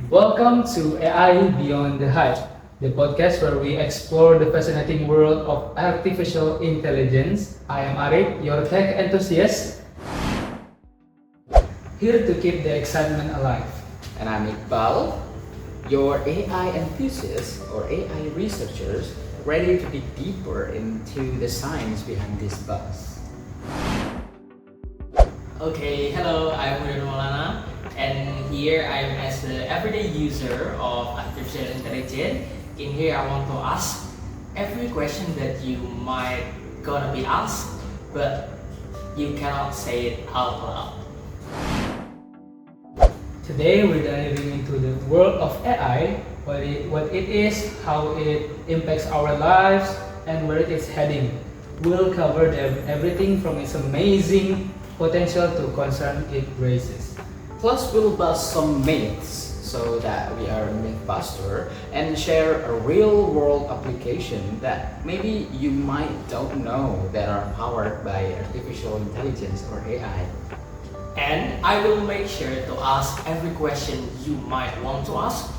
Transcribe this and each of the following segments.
Welcome to AI Beyond the Hype, the podcast where we explore the fascinating world of artificial intelligence. I am Ariq, your tech enthusiast, here to keep the excitement alive. And I'm Iqbal, your AI enthusiast or AI researchers ready to dig deeper into the science behind this buzz. Okay, hello, I'm Hudan, and here I'm as the everyday user of artificial intelligence. In here, I want to ask every question that you might gonna be asked, but you cannot say it out loud. Today we're diving into the world of AI, what it is, how it impacts our lives, and where it is heading. We'll cover everything from its amazing potential to concern it raises. Plus, we'll bust some myths so that we are a mythbuster and share a real world application that maybe you might don't know that are powered by artificial intelligence or AI. And I will make sure to ask every question you might want to ask,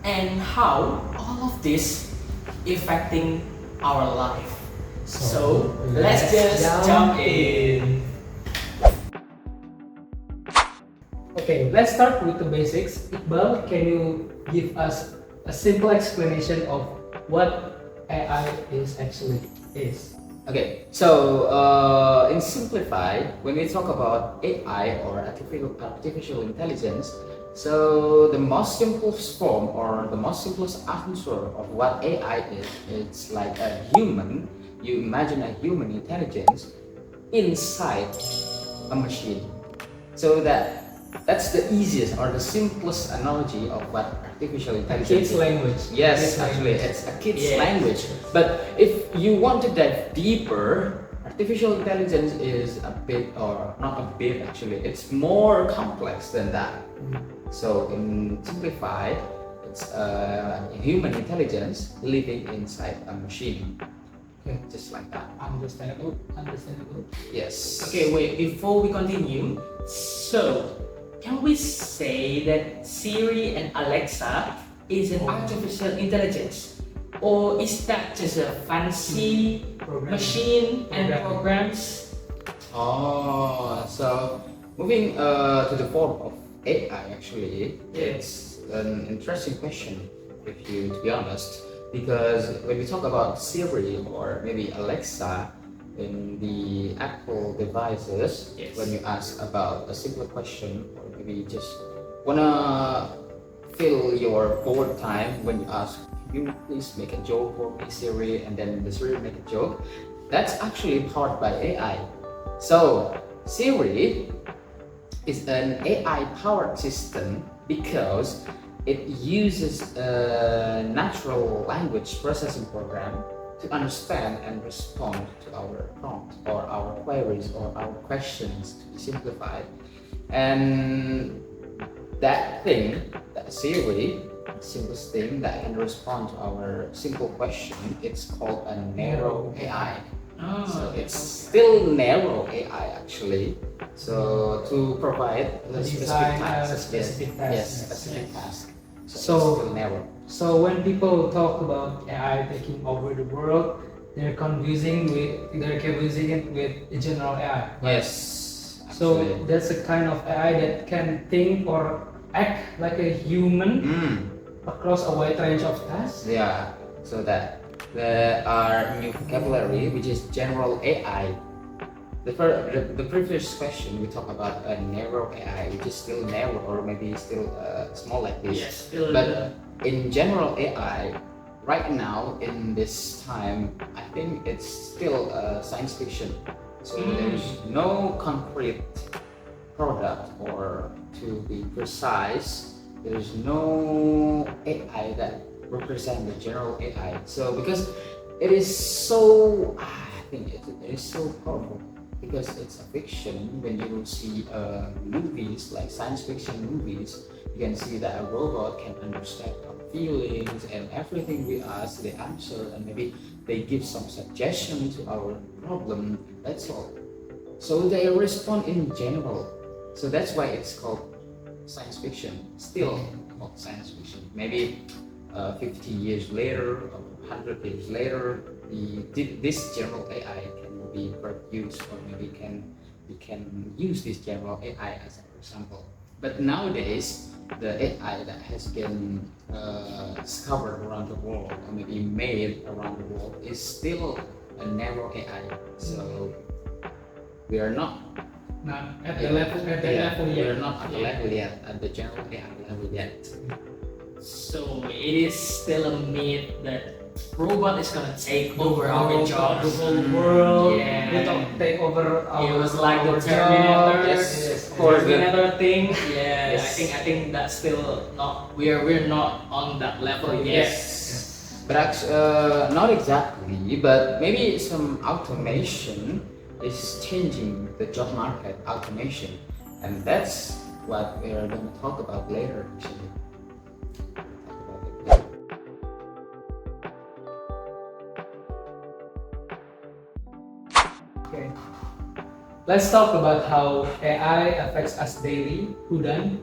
and how all of this affecting our life. So let's just jump in. Okay, let's start with the basics. Iqbal, can you give us a simple explanation of what AI is? Okay, so in simplified, when we talk about AI or artificial intelligence, so the most simplest form or the most simplest answer of what AI is, it's like a human. You imagine a human intelligence inside a machine. So that's the easiest or the simplest analogy of what artificial intelligence Kids is. language. Yes, Kids actually, language. it's a kid's Yes. language. But if you want to dive deeper, artificial intelligence is a bit, or not a bit actually, it's more complex than that. So, in simplified, it's a human intelligence living inside a machine, Okay, just like that. understandable. Yes. Okay, wait, before we continue, so can we say that Siri and Alexa is an artificial intelligence? Or is that just a fancy machine and programs? Oh, so moving to the form of AI, actually, it's an interesting question, if you to be honest, because when we talk about Siri or maybe Alexa in the Apple devices, Yes. when you ask about a simple question or maybe you just wanna fill your bored time when you ask, "Can you please make a joke for me, Siri?" and then the Siri make a joke. That's actually powered by AI. So Siri is an AI powered system because it uses a natural language processing program to understand and respond to our prompts or our queries or our questions, to be simplified. And that thing, that Siri, the simplest thing that can respond to our simple question, it's called a narrow AI. So it's still narrow AI actually. So to provide a Design a specific specific task, task. yes, specific task. So, So- it's still narrow. So when people talk about AI taking over the world, they're confusing it with general AI. Yes. So Actually. that's a kind of AI that can think or act like a human Mm, across a wide range of tasks. yeah. So that there are new vocabulary which is general AI. The previous question we talked about a narrow AI, which is still narrow or maybe still small like this. Yes, still But in general AI, right now in this time, I think it's still science fiction. So there's no concrete product, or to be precise, there's no AI that represent the general AI. So because it is so, I think it is so powerful because it's a fiction. When you see movies like science fiction movies, you can see that a robot can understand our feelings and everything we ask, they answer, and maybe they give some suggestion to our problem. That's all. So they respond in general. So that's why it's called science fiction. Still, what science fiction. Maybe 50 years later or 100 years later, this general AI can be produced, or maybe we can use this general AI as an example. But nowadays, the AI that has been discovered around the world, or maybe made around the world, is still a narrow AI. So we are not at the level we yet. are not at the level yet, at the general AI level yet. So it is still a myth that robot is gonna take over our jobs. The whole world. Yeah. They don't take over our. It was like the our Terminator, job. Yes, of course. Terminator thing. Yeah, Yes. I think that's still not. We're not on that level yet. Yes. But not exactly, but maybe some automation is changing the job market, automation, and that's what we are going to talk about later, actually. Okay. Let's talk about how AI affects us daily. Hudan,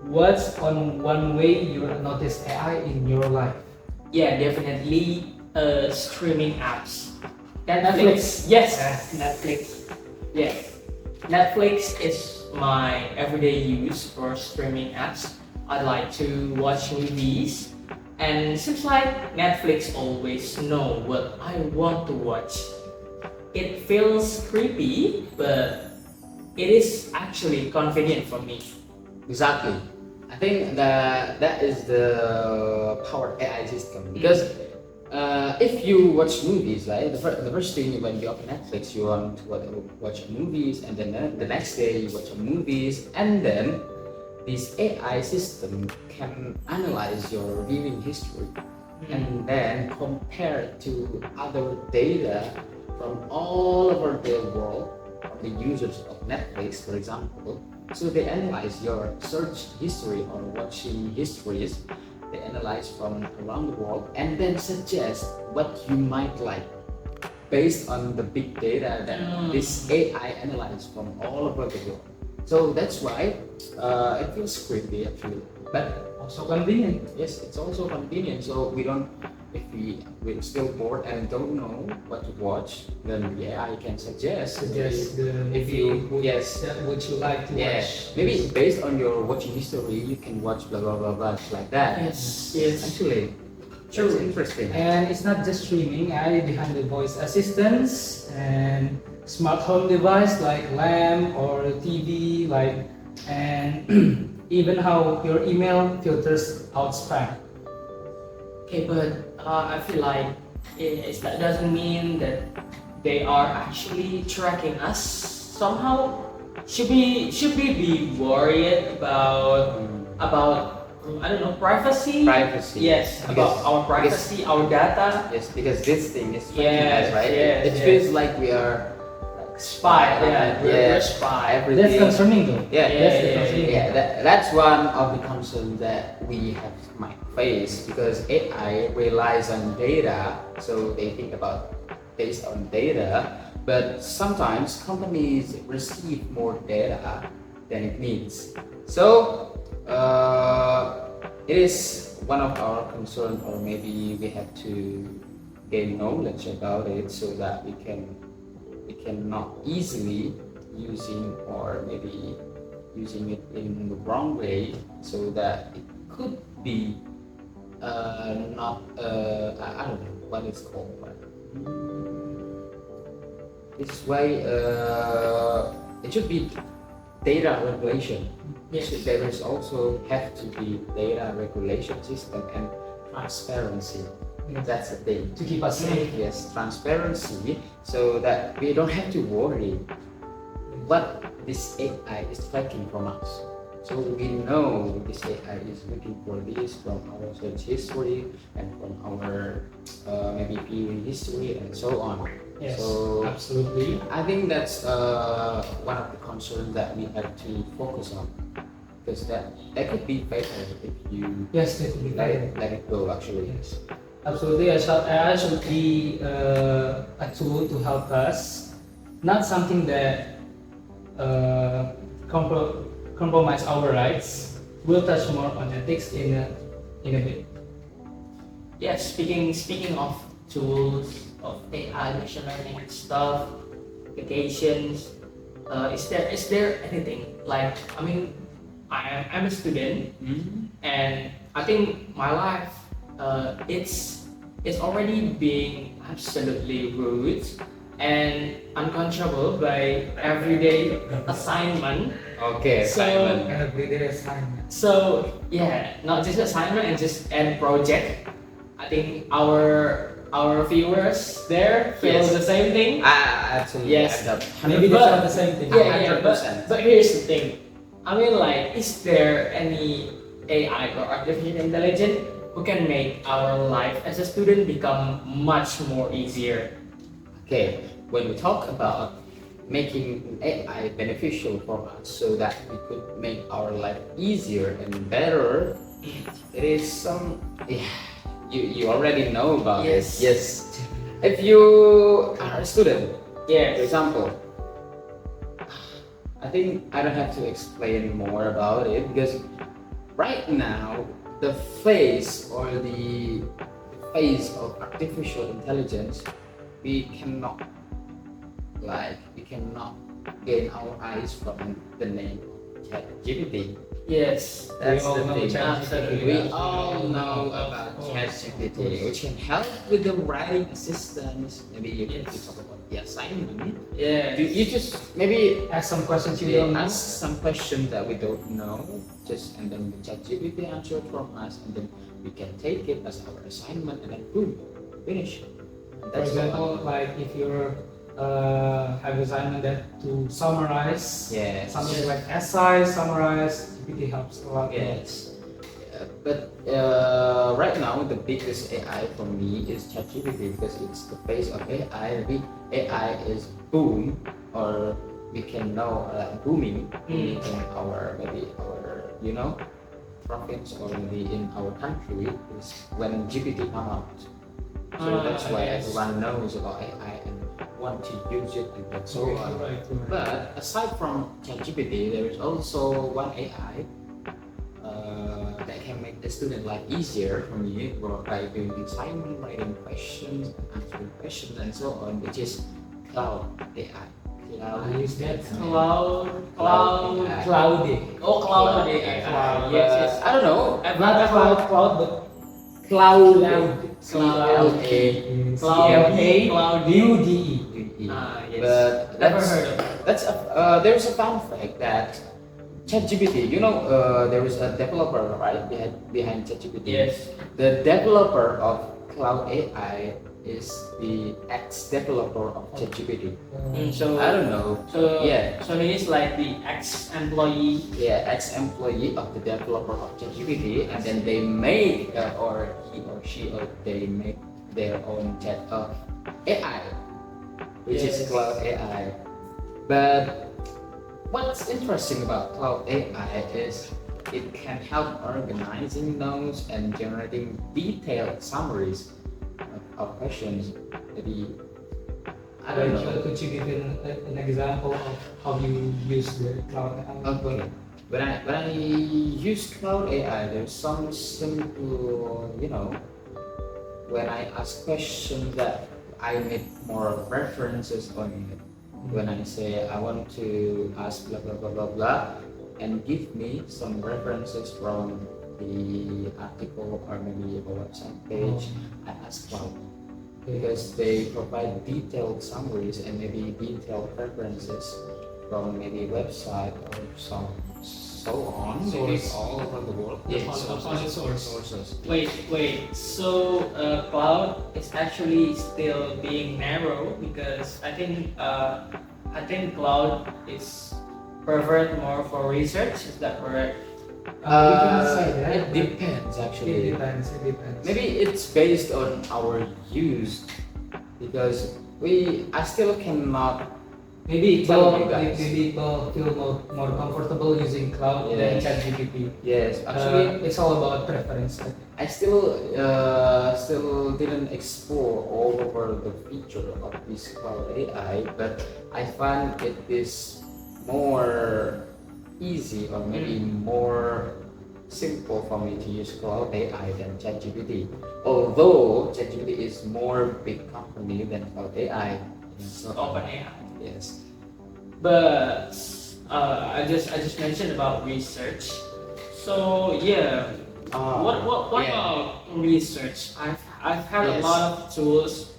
what's on one way you notice AI in your life? Yeah, definitely. Streaming apps. Netflix. Yes, Yes. Netflix. Yeah, Netflix is my everyday use for streaming apps. I like to watch movies, and seems like Netflix always know what I want to watch. It feels creepy, but it is actually convenient for me. Exactly. I think that is the power AI system, because if you watch movies, right, the first thing when you open Netflix, you want to watch movies, and then the next day you watch movies, and then this AI system can analyze your viewing history and then compare it to other data from all over the world, from the users of Netflix, for example. So they analyze your search history or watching histories. They analyze from around the world and then suggest what you might like based on the big data that this AI analyzes from all over the world. So that's why it feels creepy actually. But also convenient. Yes, it's also convenient. So we don't, if we're still bored and don't know what to watch, then the AI can suggest The if you that would you like to watch? maybe based on your watching history, you can watch blah blah blah blah like that. Yes. Actually, True. it's interesting. And it's not just streaming, AI behind the voice assistants and smart home device like lamp or TV, like, and even how your email filters out spam. Okay, but I feel like that doesn't mean that they are actually tracking us somehow. Should we be worried about I don't know, privacy? Privacy. Yes, about our privacy, our data. Yes, because this thing is tracking us, right? yes, It yes. feels like we are like Spy, yeah, we're spy. Everything. That's concerning though. Yeah, That's yeah, concerning. that's one of the concerns that we might face, because AI relies on data, so they think about based on data. But sometimes companies receive more data than it needs. So it is one of our concerns, or maybe we have to gain knowledge about it so that we can not easily using, or maybe using it in the wrong way, so that it could be not I don't know what it's called, but this way it should be data regulation. Yes. So there is also have to be data regulation system and transparency. Yes. That's the thing. To keep us safe. Yes, transparency, so that we don't have to worry what this AI is tracking from us. So we know this AI is looking for this from our search history and from our maybe viewing history and so on. Yes, So absolutely. I think that's one of the concerns that we have to focus on, because that could be better if you Yes, that would be better. let it go actually. Yes, absolutely. AI should be a tool to help us, not something that compromise our rights. We'll touch more on ethics in a bit. Yeah, speaking of tools of AI, machine learning and stuff, applications, is there anything like, I mean, I'm a student, and I think my life it's already being absolutely rude and uncontrollable by everyday assignment. Okay, So- assignment. Everyday assignment. So yeah, not just assignment and just end project. I think our viewers there feel Yes. the same thing. Actually, Yes. end up Maybe 100%. that's not the same thing. Yeah, 100%. but here's the thing. I mean, like, is there any AI or artificial intelligence who can make our life as a student become much more easier? Okay, when we talk about making AI beneficial for us so that we could make our life easier and better, it is some, yeah, you already know about Yes. it. Yes. If you are a student, for Yeah. example, I think I don't have to explain more about it because right now the face or the face of artificial intelligence, we cannot gain our eyes from the name ChatGPT. Yes. That's all the know thing. ChatGPT. We all know about Of course. ChatGPT, which can help with the writing assistance. Maybe you can Yes. talk about the assignment. Yeah. You just maybe Ask some questions you don't know. ask some questions that we don't know, and then the ChatGPT answer from us, and then we can take it as our assignment, and then boom, finish. And For example, like if you're have assignment that to summarize yes, something like essay, summarize, GPT helps a lot. yes. But right now, the biggest AI for me is ChatGPT because it's the face of AI. Maybe AI is boom, or we can know booming in our province or maybe in our country is when GPT come out. So that's why yes. everyone knows about AI and want to use it and so on. Right. But aside from ChatGPT, there is also one AI that can make the student life easier for me by doing assignment, writing questions, answering questions, and so on, which is Cloud AI. I use that. Cloud. Cloudy. Oh, cloud. AI. Cloud. Yes. I don't know. I've Not heard cloud, but Cloud. C-L-A. Cloudy. C-L-A-U-D-E. Yes. But Never heard of it. that's there's a fun fact that ChatGPT, there is a developer right behind ChatGPT. Yes. The developer of Cloud AI is the ex-developer of ChatGPT. So I don't know. So Yeah. So he is like the ex-employee. Yeah, ex-employee of the developer of ChatGPT, and then they make or he or she or they make their own chat of AI, which is Yes. Cloud AI. But what's interesting about Cloud AI is it can help organizing notes and generating detailed summaries of questions. Maybe I don't know. Could you give an example of how you use the cloud AI? Okay. When I use Cloud AI, there's some simple, when I ask questions that I need more references on it. When I say I want to ask blah blah blah blah blah, and give me some references from the article or maybe a website page, I ask Cloud because they provide detailed summaries and maybe detailed references from maybe website or so on, maybe Source. all over the world. Upon the source. Sources. Wait. So cloud is actually still being narrow because I think cloud is preferred more for research. Is that correct? We cannot say that. It depends actually. It depends. Maybe it's based on our use because I still cannot. Maybe Tell people you guys. feel more comfortable using cloud than Yes. ChatGPT. Yes, actually, It's all about preference. I still didn't explore all over the feature of this Cloud AI, but I find it is more easy or maybe more simple for me to use cloud AI than ChatGPT. Although ChatGPT is more big company than cloud AI. So, Open AI. yes. But I just mentioned about research. So yeah, what yeah. about research? I've had a Yes. lot of tools.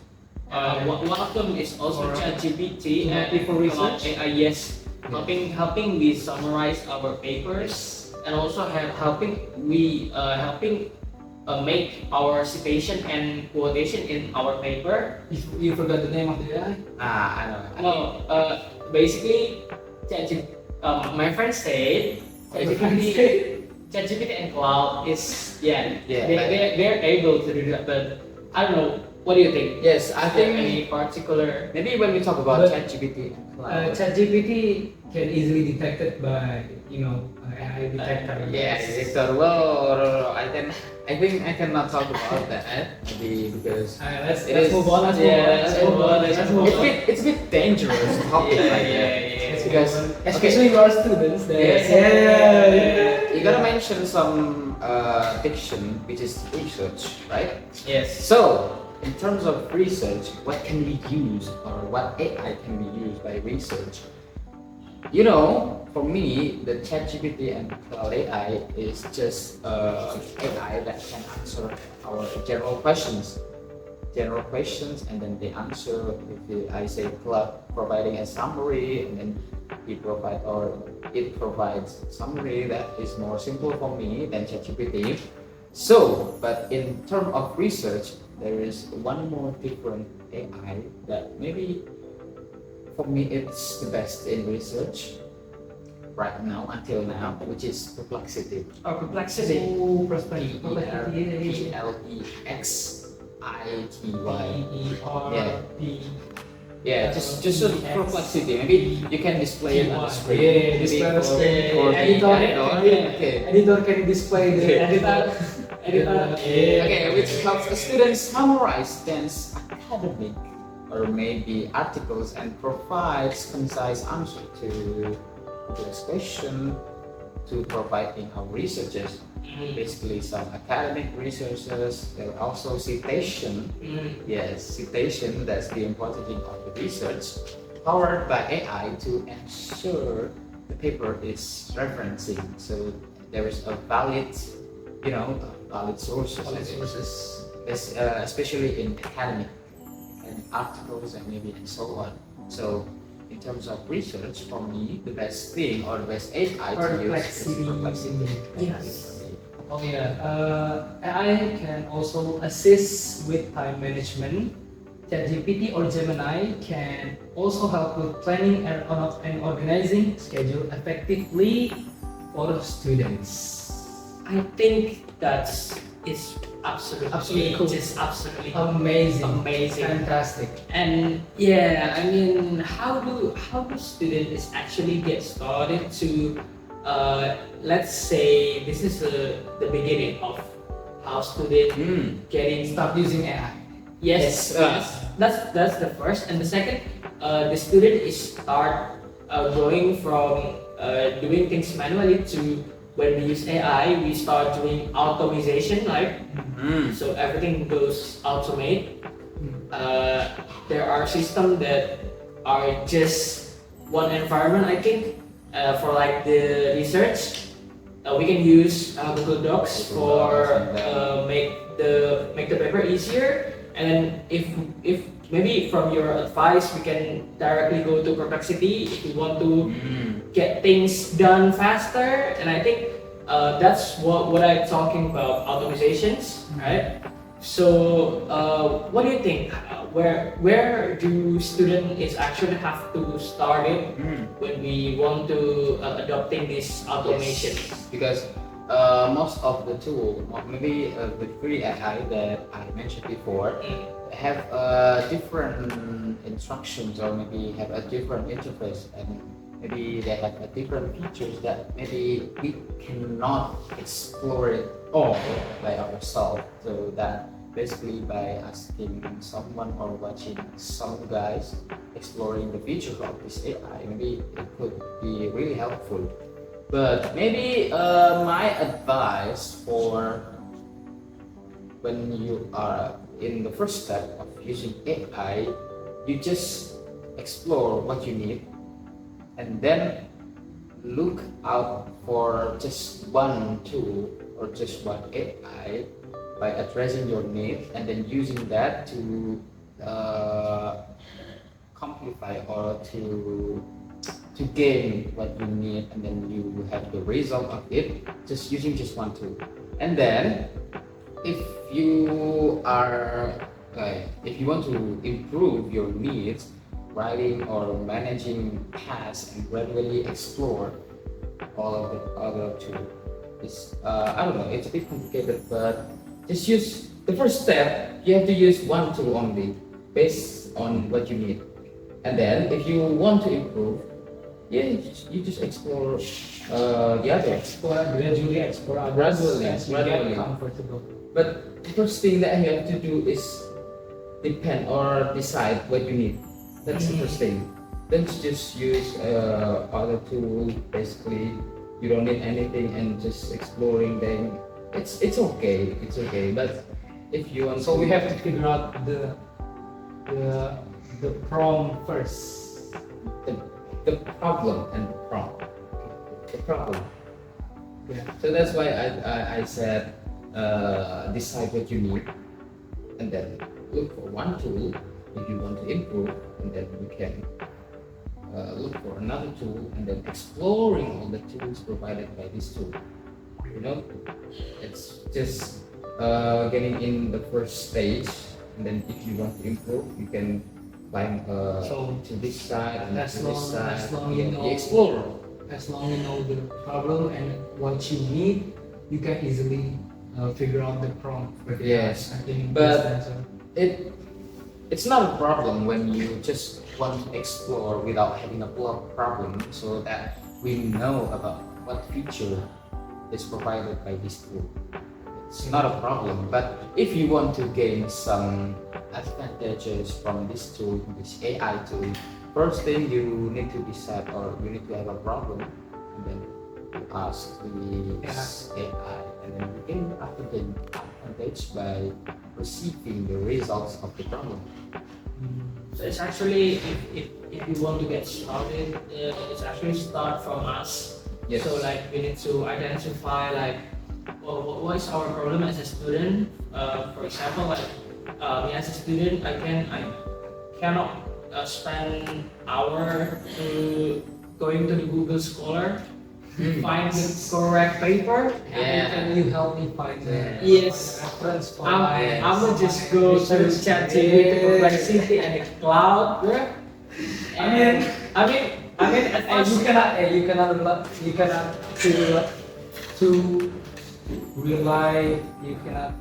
AI. One of them is also For- ChatGPT to help you for Cloud research? AI. Yes, Yeah. helping we summarize our papers, and also helping make our citation and quotation in our paper. You forgot the name of the AI? I know. No, basically, my friend said ChatGPT and Cloud is Yeah, they're able to do that, but I don't know. What do you think? Yes, I Is there think any particular? maybe when we talk about But, ChatGPT and cloud. ChatGPT can easily detected by AI detector. Yeah, detector. Well, I think I cannot talk about that maybe because Let's it is- move on. let's move on. it's a bit dangerous topic like that. yeah. Because Especially for our students. Yes. Yeah. You gotta mention some diction, which is research, right? Yes. So, in terms of research, what can we use or what AI can be used by research? For me, the ChatGPT and Cloud AI is just AI that can answer our general questions. And then they answer. I say Cloud providing a summary, and then it provides summary that is more simple for me than ChatGPT. So, but in terms of research, there is one more different AI that maybe for me it's the best in research right now until now, which is perplexity. Or perplexity. Oh, perspective. Plexity. Yeah, just a perplexity. Maybe you can display it on the screen. Yeah, display on the screen. For the Editor, editor can display the editor. Okay, which helps a student summarize dense academic or maybe articles and provides concise answer to this question to provide in our researches. Basically some academic researches, there are also citation. Yes, citation, that's the important thing of the research, powered by AI to ensure the paper is referencing. So there is a valid sources. Especially in academic and articles and maybe and so on. So in terms of research, for me, the best thing or the best AI to use is perplexity. Yes. Oh yeah, AI can also assist with time management. ChatGPT or Gemini can also help with planning and organizing schedule effectively for students. I think it's absolutely cool. just absolutely Amazing, fantastic. fantastic. And yeah, I mean, how do students actually get started to let's say this is the beginning of how students getting Start using AI. yes, that's the first, and the second, the student is start going from doing things manually to when we use AI we start doing automation, right? So everything goes automate. There are systems that are just one environment, I think. For like the research, we can use Google Docs for make the paper easier. And then if maybe from your advice, we can directly go to Perplexity if we want to get things done faster. And I think that's what I'm talking about, automatizations, right? So what do you think? Where do students is actually have to start it when we want to adopting this automation? Yes, because most of the tool, maybe the free AI that I mentioned before, have different instructions or maybe have a different interface, and maybe they have a different features that maybe we cannot explore it all by ourselves. So that basically by asking someone or watching some guys exploring the features of this AI, maybe it could be really helpful. But maybe my advice for when you are in the first step of using AI, you just explore what you need and then look out for just one tool or just one AI by addressing your need and then using that to simplify or to gain what you need, and then you have the result of it just using just one tool. And then if you are if you want to improve your needs, writing or managing tasks, and gradually explore all of the other tools, is I don't know, it's a bit complicated, but just use the first step. You have to use one tool only based on what you need, and then if you want to improve, you just explore the other. Gradually explore others Gradually, as you gradually. get comfortable. But the first thing that you have to do is depend or decide what you need. That's the first thing. Don't just use other tools. Basically, you don't need anything and just exploring them. It's okay. It's okay. But if you want, So we have to figure out the prompt first. the problem and the prompt. The problem. Yeah. So that's why I said decide what you need, and then look for one tool if you want to improve, and then you can look for another tool, and then exploring all the tools provided by this tool. You know, it's just getting in the first stage, and then if you want to improve, you can climb So, to this side and as to this long- side. as long Yeah, you know- you explore. as long as you know the problem and what you need, you can easily figure out the prompt. Yes, I think but- that's the answer. It's not a problem when you just want to explore without having a problem, so that we know about what feature is provided by this tool. It's not a problem. But if you want to gain some advantages from this tool, this AI tool, first thing you need to decide, or you need to have a problem, and then you ask the AI, and then you gain the advantage by receiving the results of the problem. So it's actually, if you want to get started, it's actually start from us. Yes. So like we need to identify like what is our problem as a student. For example, like me as a student, I cannot spend hour to going to the Google Scholar to find the correct paper. Yeah. Can you help me find the Yes. reference for I will just go to ChatGPT, Perplexity, and Cloud. And I mean, at And first, you cannot to rely. You cannot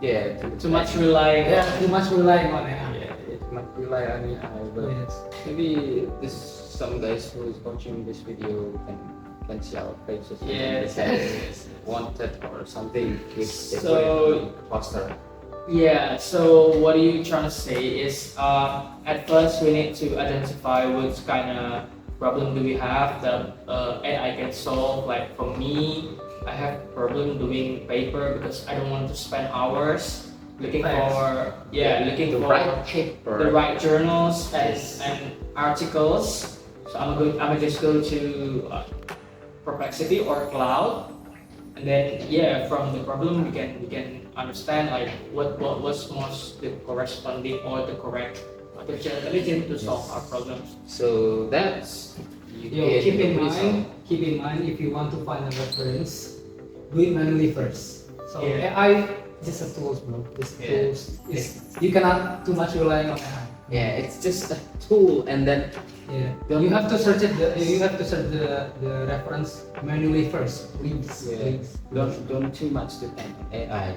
Yeah, too much relying. too much relying on it. Yeah, it might rely on AI, but Yes. maybe some guys who is watching this video can see our faces. and Yes, they can yes. wanted or something if they So- put it on the poster. Yeah, so what are you trying to say is at first we need to identify what kind of problem do we have that AI can solve. Like for me, I have problem doing paper because I don't want to spend hours looking Thanks. for looking The for right paper. the right journals Yes. and articles. So I'm gonna just go to Perplexity or Cloud, and then from the problem we can understand like what's most the corresponding or the correct artificial intelligence to solve our problems. So that's you Yo, get keep the in result. mind. Keep in mind if you want to find a reference, do it manually first. So Yeah. AI just a tools, bro. Just Yeah. tools. You cannot too much relying on AI. Yeah, it's just a tool, and then Yeah. You have to search it. You have to search the reference manually first. Please. Please. don't too much depend on AI.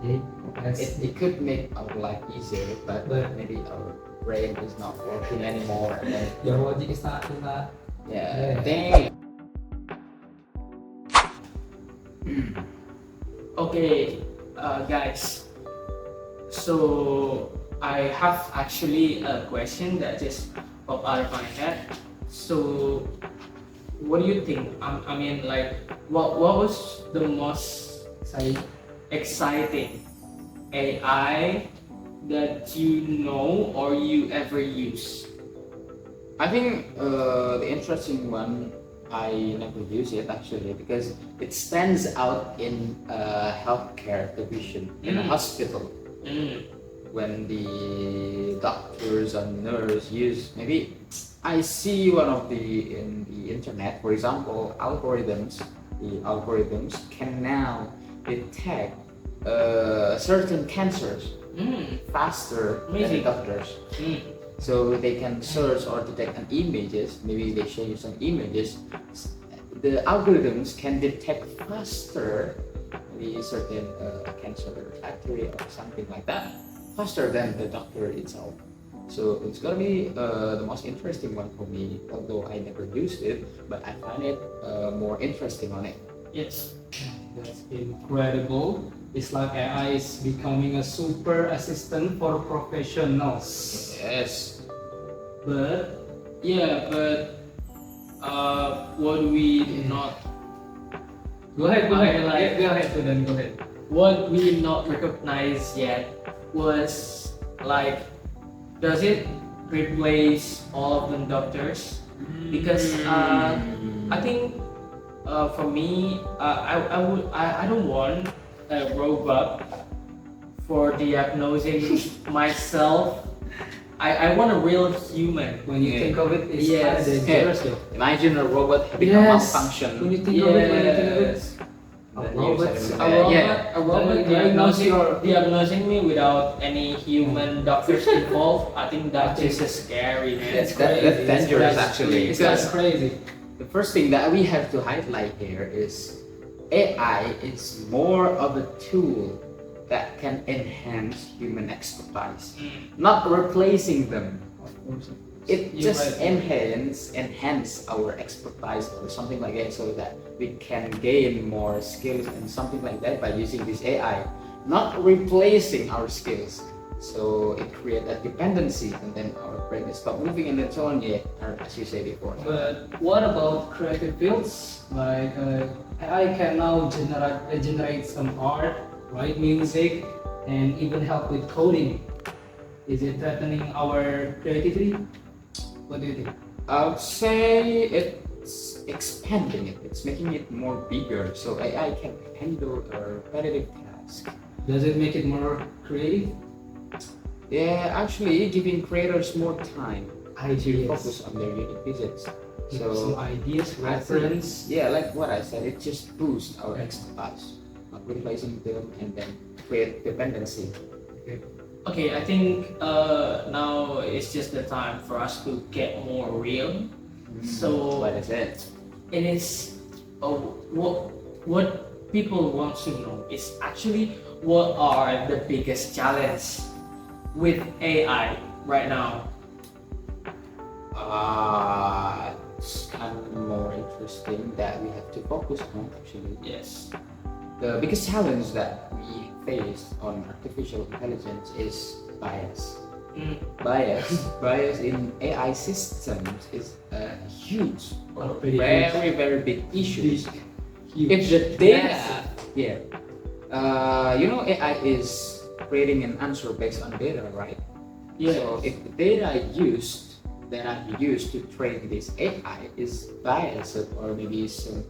Okay. That's It could make our life easier, but But- maybe our brain is not working anymore. And then, your logic is not. yeah, Yeah. dang. Okay, guys. So I have actually a question that just popped out of my head. So what do you think? I mean, like, what was the most exciting AI that you know or you ever use? I think the interesting one, I never use it actually because it stands out in a healthcare division in a hospital. When the doctors and nurse use, maybe I see one of the in the internet, for example, the algorithms can now detect certain cancers faster than the Amazing. doctors. So they can search or detect an images, maybe they show you some images, the algorithms can detect faster maybe certain cancer bacteria or something like that, faster than the doctor itself. So it's gonna be the most interesting one for me, although I never used it, but I find it more interesting on it. Yes. That's incredible. It's like AI is becoming a super assistant for professionals. Yes. But yeah, but what we not Go ahead, Hudan, go ahead. what we not recognize yet was like, does it replace all of the doctors? Because I think for me, I don't want a robot for diagnosing myself. I want a real human. When you think of it, it's Yes. kind of dangerous though. Imagine a robot having a When malfunction. you think of it, Yes. a Then robot, you said, A robot, yeah. a robot diagnosing me without any human doctors involved. I think that's just scary, man. That's That's crazy. dangerous That's actually. It's Because just crazy. the first thing that we have to highlight here is AI is more of a tool that can enhance human expertise, not replacing them. Of course. It You're just right. enhance our expertise or something like that, so that we can gain more skills and something like that by using this AI, not replacing our skills. So it creates a dependency, and then our brain is stop moving, and then so on. Yeah, as you said before. But what about creative fields? Like AI can now generate some art, write music, and even help with coding. Is it threatening our creativity? What do you think? I would say it's expanding it. It's making it more bigger, so AI can handle a repetitive task. Does it make it more creative? Yeah, actually, giving creators more time to Ideas. focus on their unique visits. Some So ideas, I reference. think, yeah, like what I said, it just boosts our expertise, not replacing them and then create dependency. Okay, I think now it's just the time for us to get more real. So What is it? it is what people want to know is actually what are the biggest challenges with AI right now. It's kind of more interesting that we have to focus on actually. Yes. The biggest challenge that we face on artificial intelligence is bias. Bias in AI systems is a huge, or Pretty very big issue. Huge. If the data, AI is creating an answer based on data, right? Yes. So if the data used to train this AI is biased, or maybe some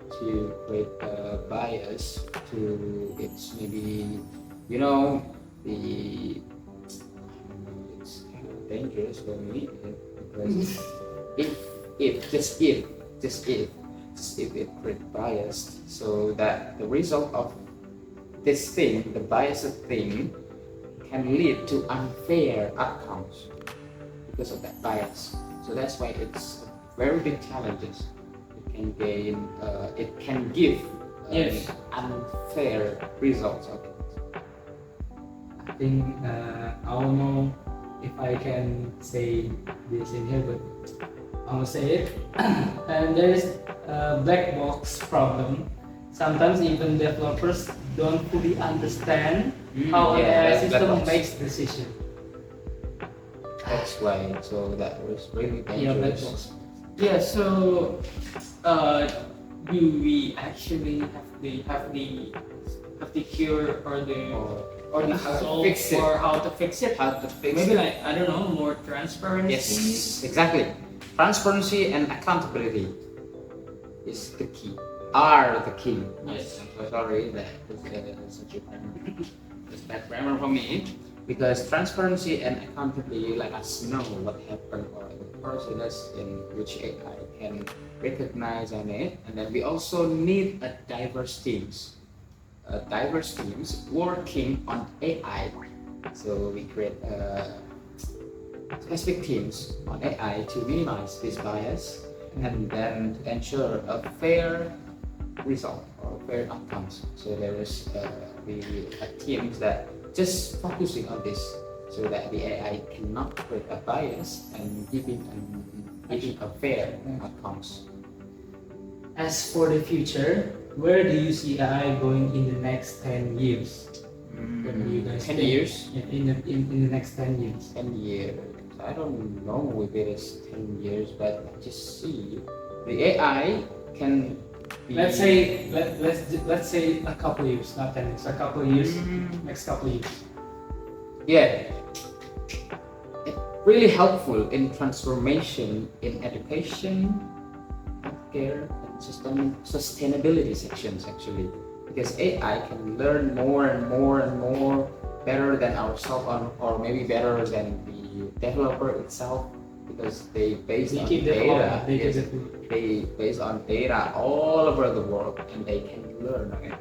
to create a bias to its maybe the it's kind of dangerous for me because if it create bias, so that the result of this thing, the biased thing, can lead to unfair outcomes because of that bias. So that's why it's very big challenges. It can give Yes. unfair results of it. I think I don't know if I can say this in here, but I'm gonna say it. And there is a black box problem. Sometimes even developers don't fully understand how an AI that's black system box. makes decisions. That's why. So that was really Yeah, black dangerous. box. Yeah, so do we actually have the cure or the How to solve fix it. or how to fix it? How to fix Maybe it. like I don't know, more transparency. Yes, exactly. Transparency and accountability is the key. Are the key. Yes. I'm so sorry that is such a bad grammar for me. Because transparency and accountability let us know what happened or the process in which AI can recognize on it, and then we also need a diverse teams working on AI. So we create specific teams on AI to minimize this bias and then to ensure a fair result or fair outcomes. So there is we have teams that just focusing on this so that the AI cannot create a bias and giving a fair outcomes. As for the future, where do you see AI going in the next 10 years? What do you guys 10 think? years? Yeah, in the next 10 years. 10 years. I don't know if it is 10 years, but I just see the AI can be... Let's say a couple years, not 10 years. A couple years, next couple years. Yeah, it's really helpful in transformation in education, healthcare, and sustainability sections actually, because AI can learn more and more better than ourselves or maybe better than the developer itself, because they based on data. They based on data all over the world and they can learn on it.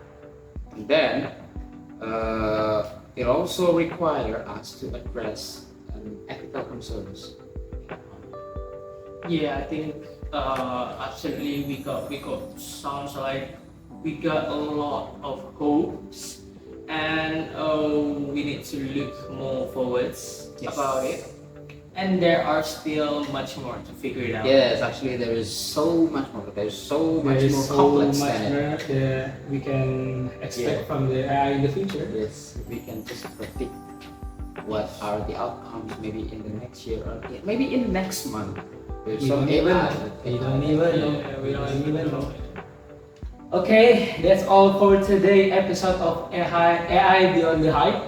And then it also requires us to address ethical concerns. Yeah, I think absolutely we got sounds like we got a lot of hopes, and we need to look more forwards about it. And there are still much more to figure it out. Yes, actually there is so much more. There's so much more complex than it. That we can expect from the AI in the future. Yes, we can just predict what are the outcomes maybe in the next year or maybe in the next month. There's We some don't even AI. know. We don't even know. Yeah, we don't even know. Okay, that's all for today's episode of AI Beyond the Hype.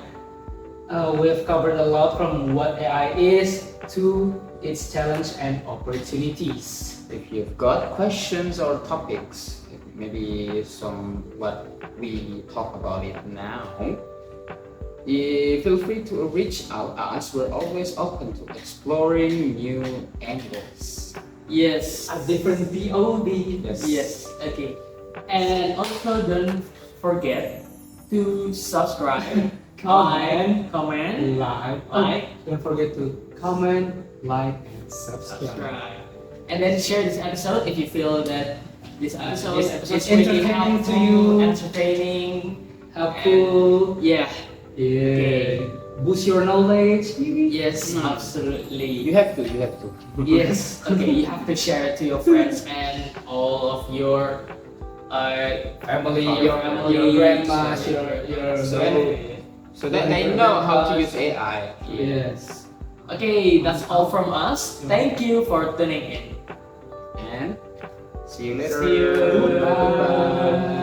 We've covered a lot from what AI is to its challenge and opportunities. If you've got questions or topics, maybe some what we talk about it now, feel free to reach out us. We're always open to exploring new angles. Yes. A different POV. Yes. Okay. And also don't forget to subscribe, comment, like. Don't forget to comment, like, and subscribe. And then share this episode if you feel that this episode it's really entertaining to helpful, you. entertaining, Helpful. and yeah. Yeah. Boost your knowledge. Yes, absolutely. You have to. Yes. Okay, you have to share it to your friends and all of your Family, your grandma, So that they know how to use AI. Yes. Okay, that's all from us. Thank you for tuning in. And see you later. See you. Bye.